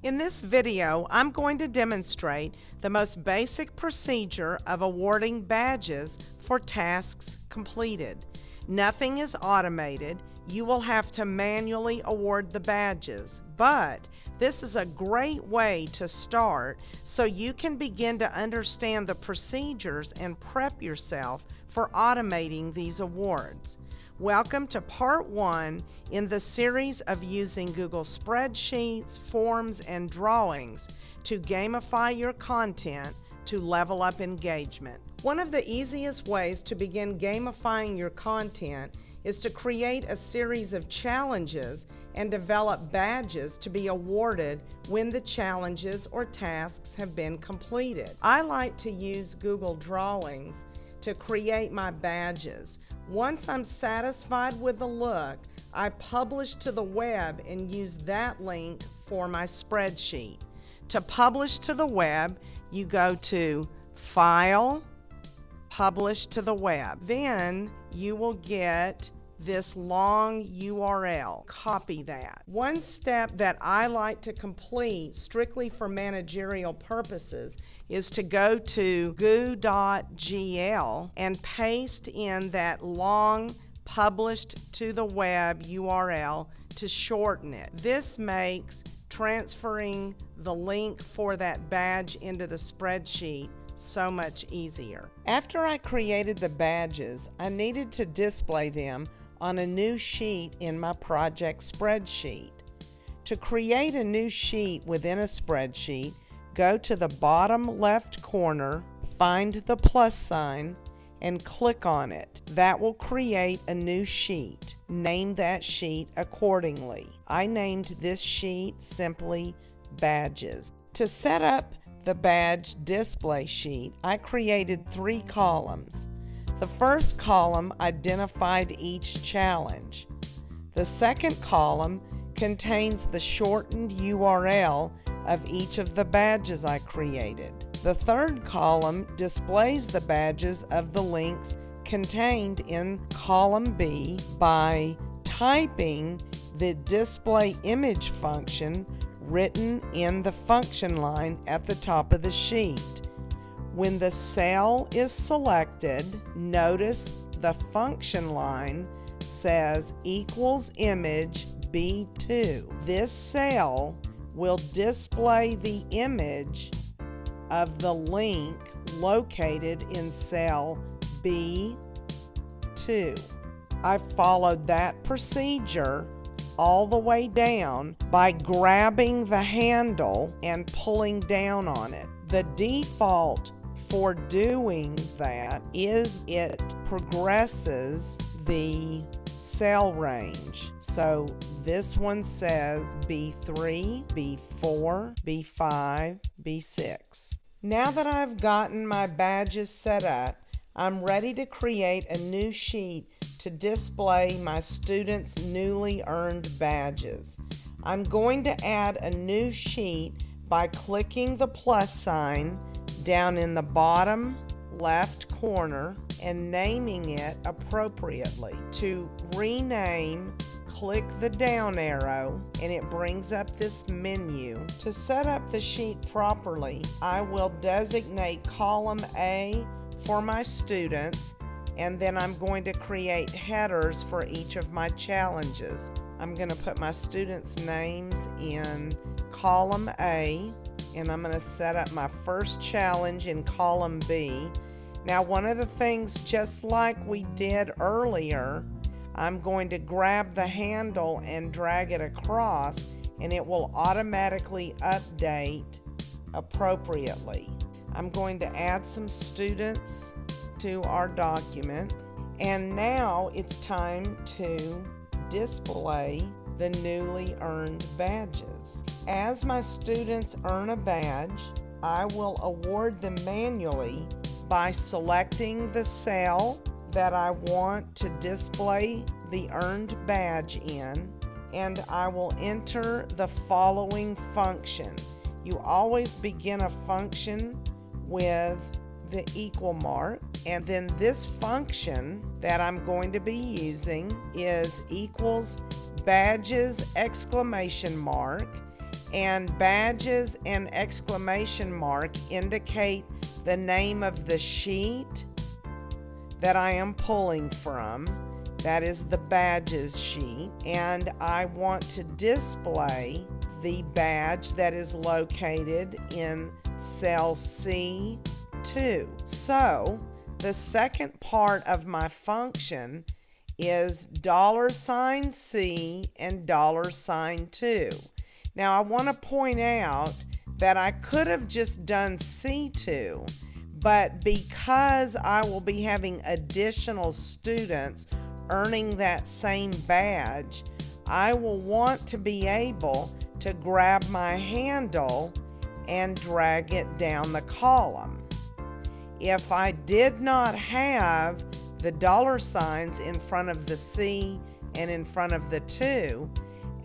In this video, I'm going to demonstrate the most basic procedure of awarding badges for tasks completed. Nothing is automated. You will have to manually award the badges, but this is a great way to start so you can begin to understand the procedures and prep yourself for automating these awards. Welcome to part 1 in the series of using Google Spreadsheets, forms, and drawings to gamify your content to level up engagement. One of the easiest ways to begin gamifying your content is to create a series of challenges and develop badges to be awarded when the challenges or tasks have been completed. I like to use Google Drawings to create my badges. Once I'm satisfied with the look, I publish to the web and use that link for my spreadsheet. To publish to the web, you go to File, Publish to the Web. Then you will get this long URL. Copy that. One step that I like to complete strictly for managerial purposes is to go to goo.gl and paste in that long published to the web URL to shorten it. This makes transferring the link for that badge into the spreadsheet so much easier. After I created the badges, I needed to display them on a new sheet in my project spreadsheet. To create a new sheet within a spreadsheet, go to the bottom left corner, find the plus sign, and click on it. That will create a new sheet. Name that sheet accordingly. I named this sheet simply Badges. To set up the badge display sheet, I created 3 columns. The first column identified each challenge. The second column contains the shortened URL of each of the badges I created. The third column displays the badges of the links contained in column B by typing the display image function written in the function line at the top of the sheet. When the cell is selected, notice the function line says equals image B2. This cell will display the image of the link located in cell B2. I followed that procedure all the way down by grabbing the handle and pulling down on it. The default for doing that is it progresses the cell range. So this one says B3, B4, B5, B6. Now that I've gotten my badges set up, I'm ready to create a new sheet to display my students' newly earned badges. I'm going to add a new sheet by clicking the plus sign down in the bottom left corner and naming it appropriately. To rename, click the down arrow and it brings up this menu. To set up the sheet properly, I will designate column A for my students, and then I'm going to create headers for each of my challenges. I'm going to put my students' names in column A, and I'm going to set up my first challenge in column B. Now, one of the things, just like we did earlier, I'm going to grab the handle and drag it across, and it will automatically update appropriately. I'm going to add some students to our document, and now it's time to display the newly earned badges. As my students earn a badge, I will award them manually by selecting the cell that I want to display the earned badge in, and I will enter the following function. You always begin a function with the equal mark, and then this function that I'm going to be using is equals badges exclamation mark, And badges and exclamation mark indicate the name of the sheet that I am pulling from. That is the badges sheet. And I want to display the badge that is located in cell C2. So the second part of my function is $C and $2. Now I want to point out that I could have just done C2, but because I will be having additional students earning that same badge, I will want to be able to grab my handle and drag it down the column. If I did not have the $signs in front of the C and in front of the 2,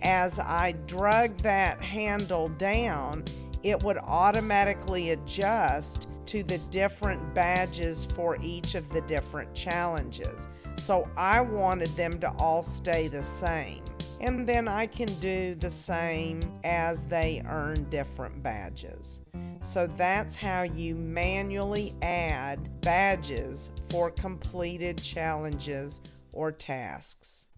as I drug that handle down, it would automatically adjust to the different badges for each of the different challenges. So I wanted them to all stay the same. And then I can do the same as they earn different badges. So that's how you manually add badges for completed challenges or tasks.